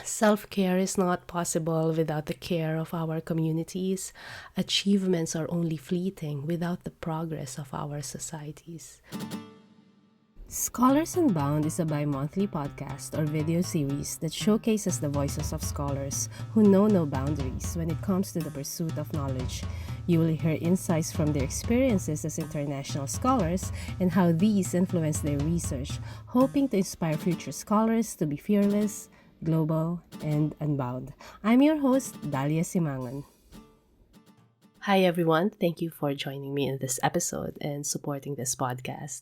Self-care is not possible without the care of our communities. Achievements are only fleeting without the progress of our societies. Scholars Unbound is a bi-monthly podcast or video series that showcases the voices of scholars who know no boundaries when it comes to the pursuit of knowledge. You will hear insights from their experiences as international scholars and how these influence their research, hoping to inspire future scholars to be fearless, global, and unbound. I'm your host, Dalia Simangan. Hi, everyone. Thank you for joining me in this episode and supporting this podcast.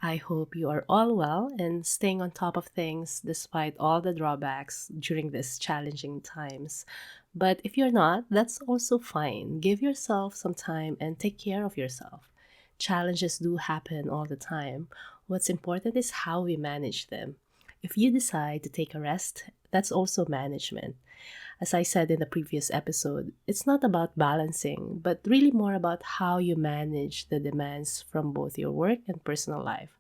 I hope you are all well and staying on top of things despite all the drawbacks during these challenging times. But if you're not, that's also fine. Give yourself some time and take care of yourself. Challenges do happen all the time. What's important is how we manage them. If you decide to take a rest, that's also management. As I said in the previous episode, it's not about balancing, but really more about how you manage the demands from both your work and personal life.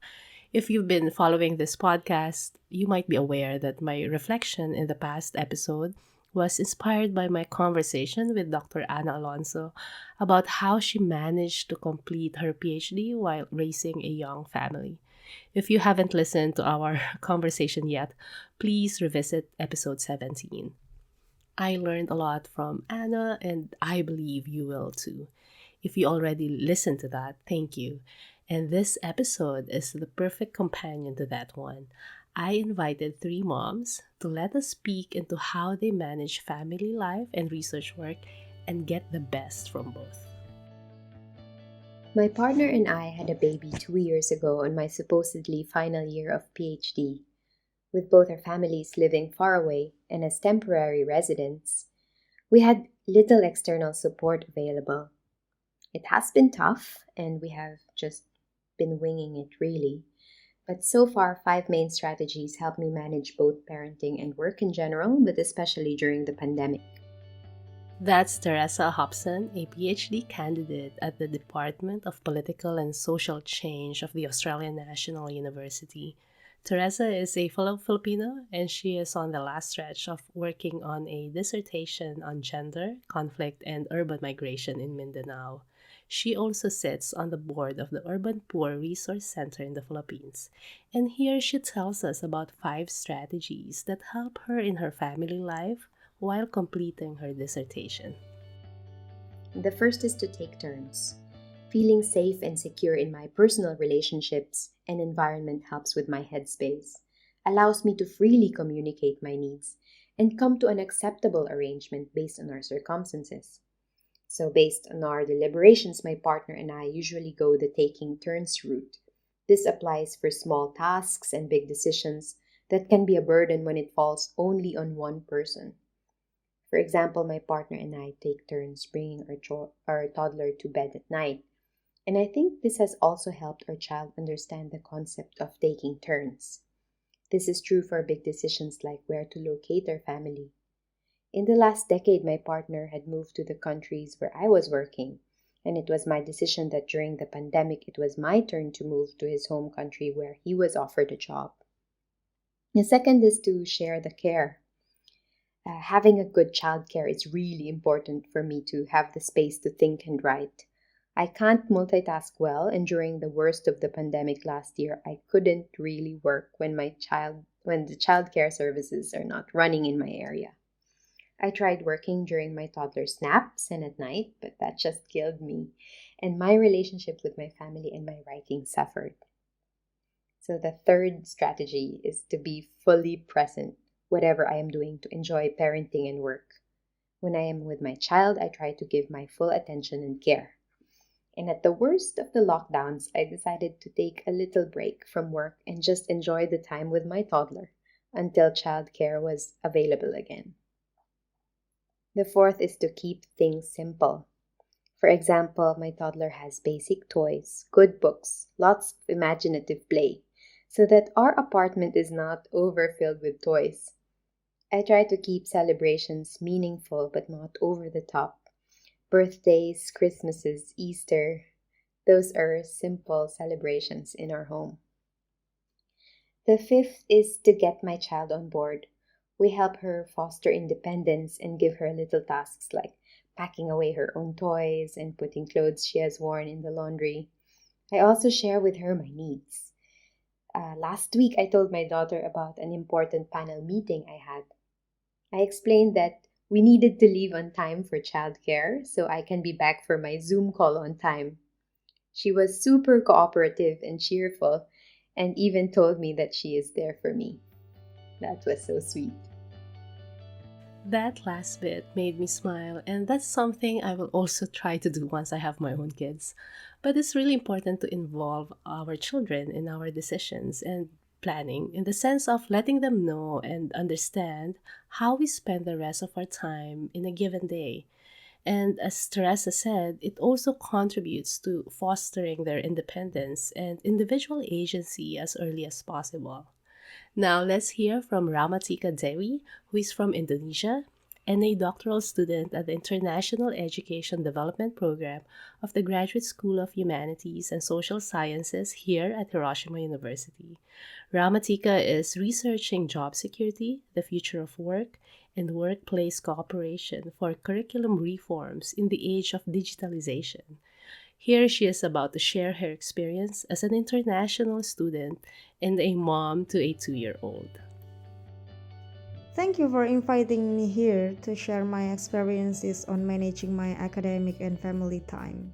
If you've been following this podcast, you might be aware that my reflection in the past episode was inspired by my conversation with Dr. Ana Alonso about how she managed to complete her PhD while raising a young family. If you haven't listened to our conversation yet, please revisit episode 17. I learned a lot from Anna, and I believe you will too. If you already listened to that, thank you. And this episode is the perfect companion to that one. I invited three moms to let us speak into how they manage family life and research work and get the best from both. My partner and I had a baby 2 years ago on my supposedly final year of PhD. With both our families living far away and as temporary residents, we had little external support available. It has been tough, and we have just been winging it really. But so far, five main strategies help me manage both parenting and work in general, but especially during the pandemic. That's Teresa Jopson, a PhD candidate at the Department of Political and Social Change of the Australian National University. Teresa is a fellow Filipino and she is on the last stretch of working on a dissertation on gender, conflict, and urban migration in Mindanao. She also sits on the board of the Urban Poor Resource Center in the Philippines. And here she tells us about five strategies that help her in her family life while completing her dissertation. The first is to take turns. Feeling safe and secure in my personal relationships and environment helps with my headspace, allows me to freely communicate my needs, and come to an acceptable arrangement based on our circumstances. So, based on our deliberations, my partner and I usually go the taking turns route. This applies for small tasks and big decisions that can be a burden when it falls only on one person. For example, my partner and I take turns bringing our toddler to bed at night. And I think this has also helped our child understand the concept of taking turns. This is true for big decisions like where to locate our family. In the last decade, my partner had moved to the countries where I was working, and it was my decision that during the pandemic it was my turn to move to his home country where he was offered a job. The second is to share the care. Having a good childcare is really important for me to have the space to think and write. I can't multitask well, and during the worst of the pandemic last year, I couldn't really work when the childcare services are not running in my area. I tried working during my toddler's naps and at night, but that just killed me, and my relationship with my family and my writing suffered. So the third strategy is to be fully present, whatever I am doing, to enjoy parenting and work. When I am with my child, I try to give my full attention and care. And at the worst of the lockdowns, I decided to take a little break from work and just enjoy the time with my toddler until childcare was available again. The fourth is to keep things simple. For example, my toddler has basic toys, good books, lots of imaginative play, so that our apartment is not overfilled with toys. I try to keep celebrations meaningful but not over the top. Birthdays, Christmases, Easter, those are simple celebrations in our home. The fifth is to get my child on board. We help her foster independence and give her little tasks like packing away her own toys and putting clothes she has worn in the laundry. I also share with her my needs. Last week, I told my daughter about an important panel meeting I had. I explained that we needed to leave on time for childcare so I can be back for my Zoom call on time. She was super cooperative and cheerful and even told me that she is there for me. That was so sweet. That last bit made me smile, and that's something I will also try to do once I have my own kids. But it's really important to involve our children in our decisions and planning in the sense of letting them know and understand how we spend the rest of our time in a given day. And as Teresa said, it also contributes to fostering their independence and individual agency as early as possible. Now let's hear from Rahmatika Dewi, who is from Indonesia and a doctoral student at the International Education Development Program of the Graduate School of Humanities and Social Sciences here at Hiroshima University. Rahmatika is researching job security, the future of work, and workplace cooperation for curriculum reforms in the age of digitalization. Here she is about to share her experience as an international student and a mom to a 2 year old. Thank you for inviting me here to share my experiences on managing my academic and family time.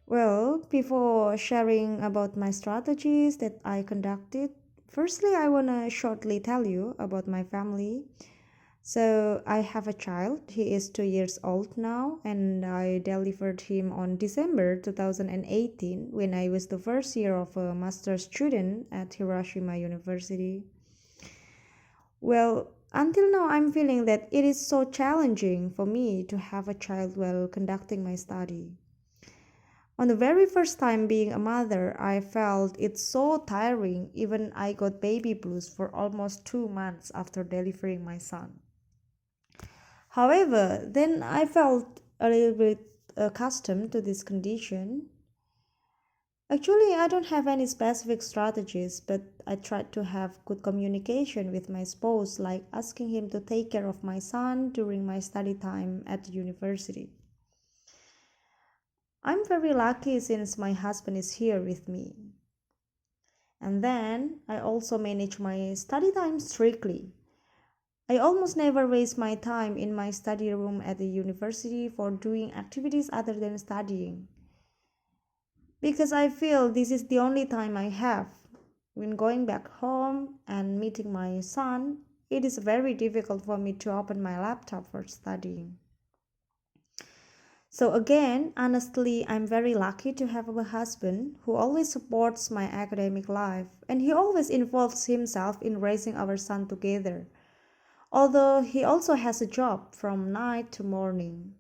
Well, before sharing about my strategies that I conducted, firstly, I want to shortly tell you about my family. So, I have a child. He is 2 years old now, and I delivered him on December 2018 when I was the first year of a master's student at Hiroshima University. Well, until now, I'm feeling that it is so challenging for me to have a child while conducting my study. On the very first time being a mother, I felt it's so tiring, even I got baby blues for almost 2 months after delivering my son. However, then I felt a little bit accustomed to this condition. Actually, I don't have any specific strategies, but I try to have good communication with my spouse, like asking him to take care of my son during my study time at the university. I'm very lucky since my husband is here with me. And then I also manage my study time strictly. I almost never waste my time in my study room at the university for doing activities other than studying. Because I feel this is the only time I have. When going back home and meeting my son, it is very difficult for me to open my laptop for studying. So, again, honestly, I'm very lucky to have a husband who always supports my academic life and he always involves himself in raising our son together. Although he also has a job from night to morning.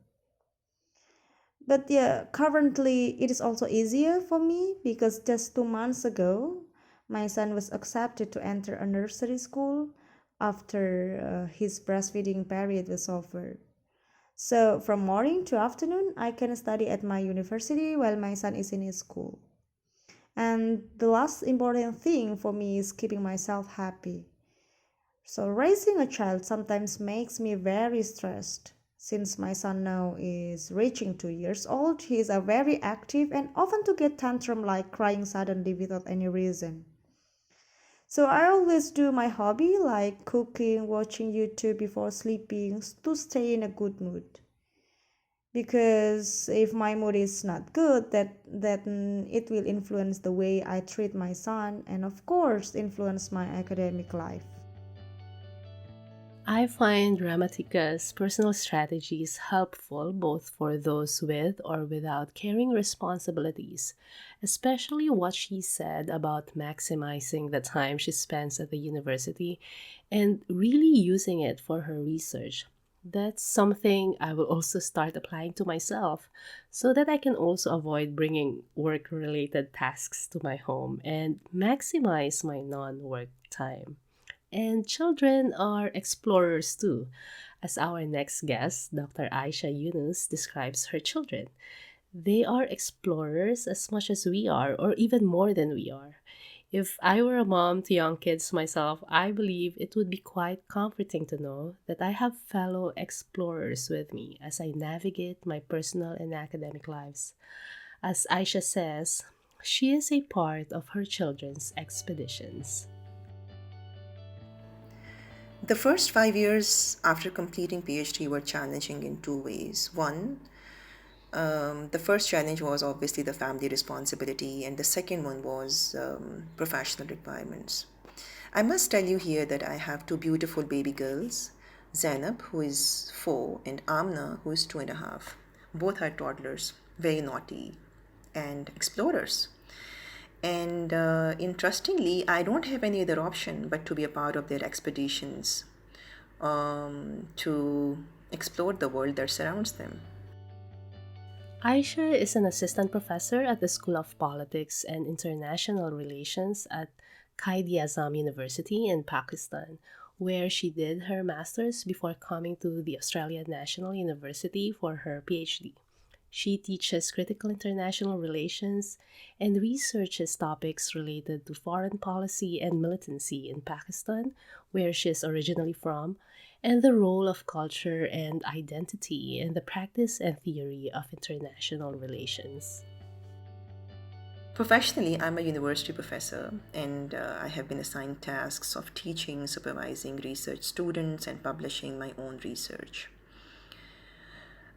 But yeah, currently it is also easier for me because just 2 months ago, my son was accepted to enter a nursery school after his breastfeeding period was over. So from morning to afternoon, I can study at my university while my son is in his school. And the last important thing for me is keeping myself happy. So raising a child sometimes makes me very stressed. Since my son now is reaching 2 years old, he is a very active and often to get tantrum like crying suddenly without any reason. So I always do my hobby like cooking, watching YouTube before sleeping to stay in a good mood. Because if my mood is not good, that it will influence the way I treat my son and of course influence my academic life. I find Ramatika's personal strategies helpful both for those with or without caring responsibilities, especially what she said about maximizing the time she spends at the university and really using it for her research. That's something I will also start applying to myself so that I can also avoid bringing work related tasks to my home and maximize my non work time. And children are explorers too, as our next guest, Dr. Aisha Younus, describes her children. They are explorers as much as we are, or even more than we are. If I were a mom to young kids myself, I believe it would be quite comforting to know that I have fellow explorers with me as I navigate my personal and academic lives. As Aisha says, she is a part of her children's expeditions. The first 5 years after completing PhD were challenging in two ways. One, the first challenge was obviously the family responsibility, and the second one was professional requirements. I must tell you here that I have two beautiful baby girls, Zainab, who is 4, and Amna, who is 2.5. Both are toddlers, very naughty and explorers. And interestingly, I don't have any other option but to be a part of their expeditions to explore the world that surrounds them. Aisha is an assistant professor at the School of Politics and International Relations at Quaid-e-Azam University in Pakistan, where she did her master's before coming to the Australian National University for her PhD. She teaches critical international relations and researches topics related to foreign policy and militancy in Pakistan, where she is originally from, and the role of culture and identity in the practice and theory of international relations. Professionally, I'm a university professor and I have been assigned tasks of teaching, supervising research students, and publishing my own research.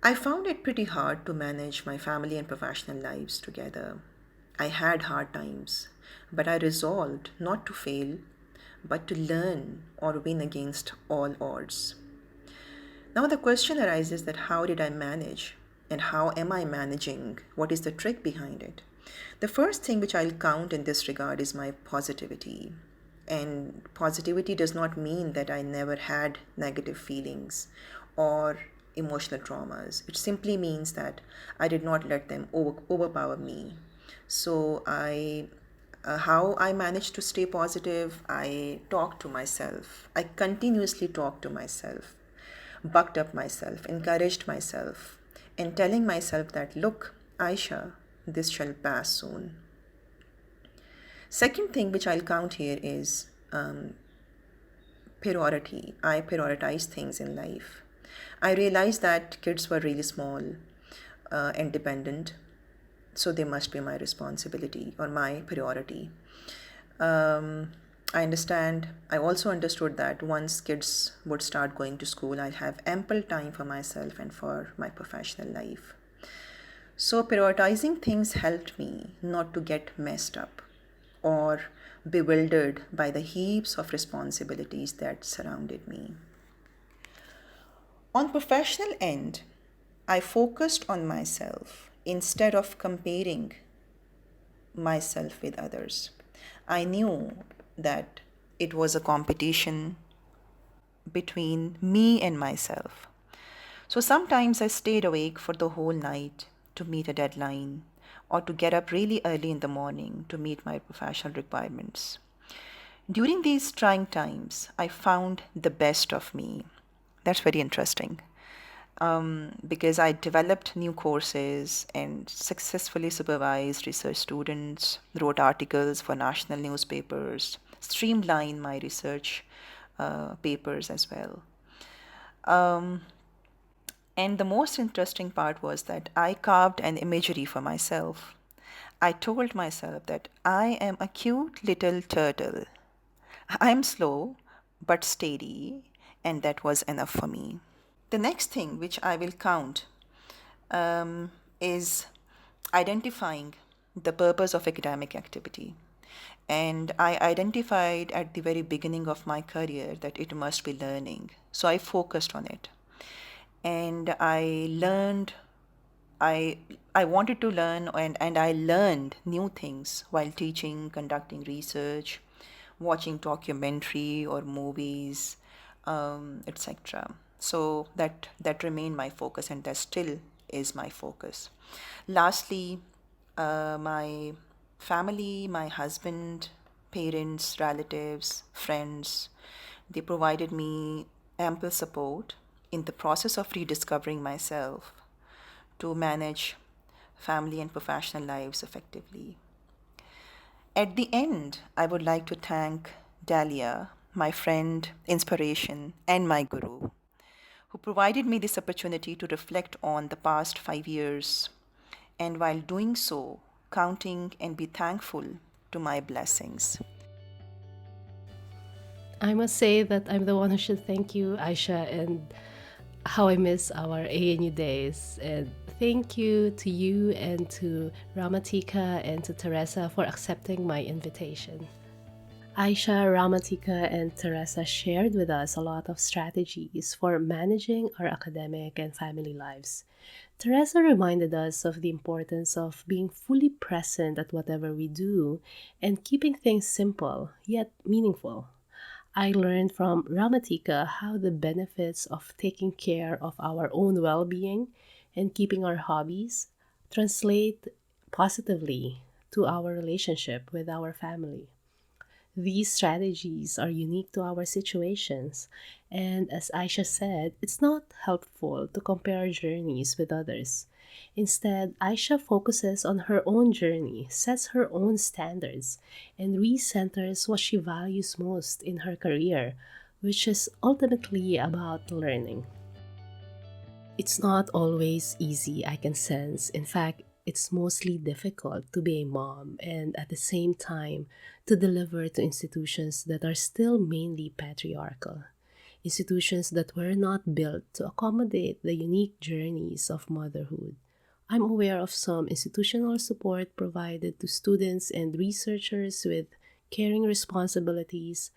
I found it pretty hard to manage my family and professional lives together. I had hard times, but I resolved not to fail, but to learn or win against all odds. Now, the question arises that how did I manage and how am I managing? What is the trick behind it? The first thing which I'll count in this regard is my positivity. And positivity does not mean that I never had negative feelings or emotional traumas. It simply means that I did not let them overpower me. So how I managed to stay positive, I talked to myself. I continuously talked to myself, bucked up myself, encouraged myself, and telling myself that, look, Aisha, this shall pass soon. Second thing which I'll count here is priority. I prioritize things in life. I realized that kids were really small and dependent, so they must be my responsibility or my priority. Um, I also understood that once kids would start going to school, I'll have ample time for myself and for my professional life. So, prioritizing things helped me not to get messed up or bewildered by the heaps of responsibilities that surrounded me. On professional end, I focused on myself instead of comparing myself with others. I knew that it was a competition between me and myself. So sometimes I stayed awake for the whole night to meet a deadline or to get up really early in the morning to meet my professional requirements. During these trying times, I found the best of me. That's very interesting because I developed new courses and successfully supervised research students, wrote articles for national newspapers, streamlined my research papers as well. Um, and the most interesting part was that I carved an imagery for myself. I told myself that I am a cute little turtle. I'm slow but steady, and that was enough for me. The next thing which I will count is identifying the purpose of academic activity. And I identified at the very beginning of my career that it must be learning. So I focused on it. And I learned, I, I wanted to learn, and I learned new things while teaching, conducting research, watching documentary or movies, etc. So that remained my focus, and that still is my focus. Lastly, my family, my husband, parents, relatives, friends, they provided me ample support in the process of rediscovering myself to manage family and professional lives effectively. At the end, I would like to thank Dahlia, my friend, inspiration, and my guru, who provided me this opportunity to reflect on the past 5 years, and while doing so, counting and be thankful to my blessings. I must say that I'm the one who should thank you, Aisha, and how I miss our ANU days. And thank you to you and to Rahmatika and to Teresa for accepting my invitation. Aisha, Rahmatika, and Teresa shared with us a lot of strategies for managing our academic and family lives. Teresa reminded us of the importance of being fully present at whatever we do and keeping things simple yet meaningful. I learned from Ramatika how the benefits of taking care of our own well being and keeping our hobbies translate positively to our relationship with our family. These strategies are unique to our situations, and as Aisha said, it's not helpful to compare journeys with others. Instead, Aisha focuses on her own journey, sets her own standards, and recenters what she values most in her career, which is ultimately about learning. It's not always easy, I can sense. In fact, it's mostly difficult to be a mom and at the same time to deliver to institutions that are still mainly patriarchal. Institutions that were not built to accommodate the unique journeys of motherhood. I'm aware of some institutional support provided to students and researchers with caring responsibilities,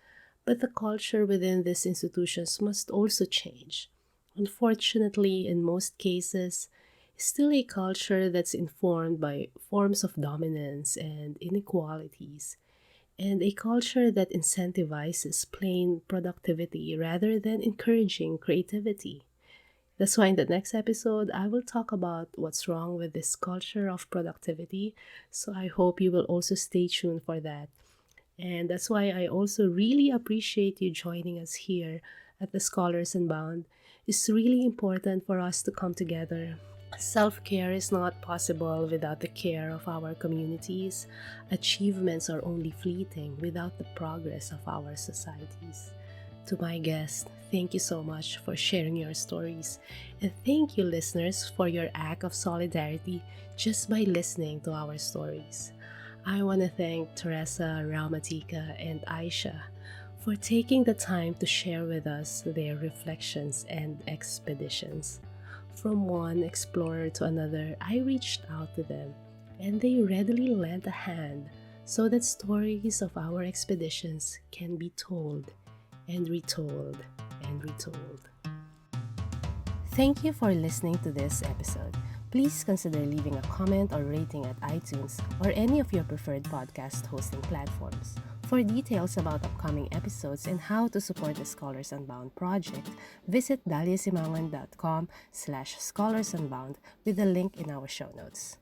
but the culture within these institutions must also change. Unfortunately, in most cases, it's still a culture that's informed by forms of dominance and inequalities, and a culture that incentivizes plain productivity rather than encouraging creativity. That's why in the next episode, I will talk about what's wrong with this culture of productivity. So I hope you will also stay tuned for that. And that's why I also really appreciate you joining us here at the Scholars Unbound. It's really important for us to come together. Self care is not possible without the care of our communities. Achievements are only fleeting without the progress of our societies. To my guests, thank you so much for sharing your stories. And thank you, listeners, for your act of solidarity just by listening to our stories. I want to thank Teresa, Ramatika, and Aisha for taking the time to share with us their reflections and expeditions. From one explorer to another, I reached out to them, and they readily lent a hand so that stories of our expeditions can be told and retold and retold. Thank you for listening to this episode. Please consider leaving a comment or rating at iTunes or any of your preferred podcast hosting platforms. For details about upcoming episodes and how to support the Scholars Unbound project, visit daliasimangan.com/scholars unbound with the link in our show notes.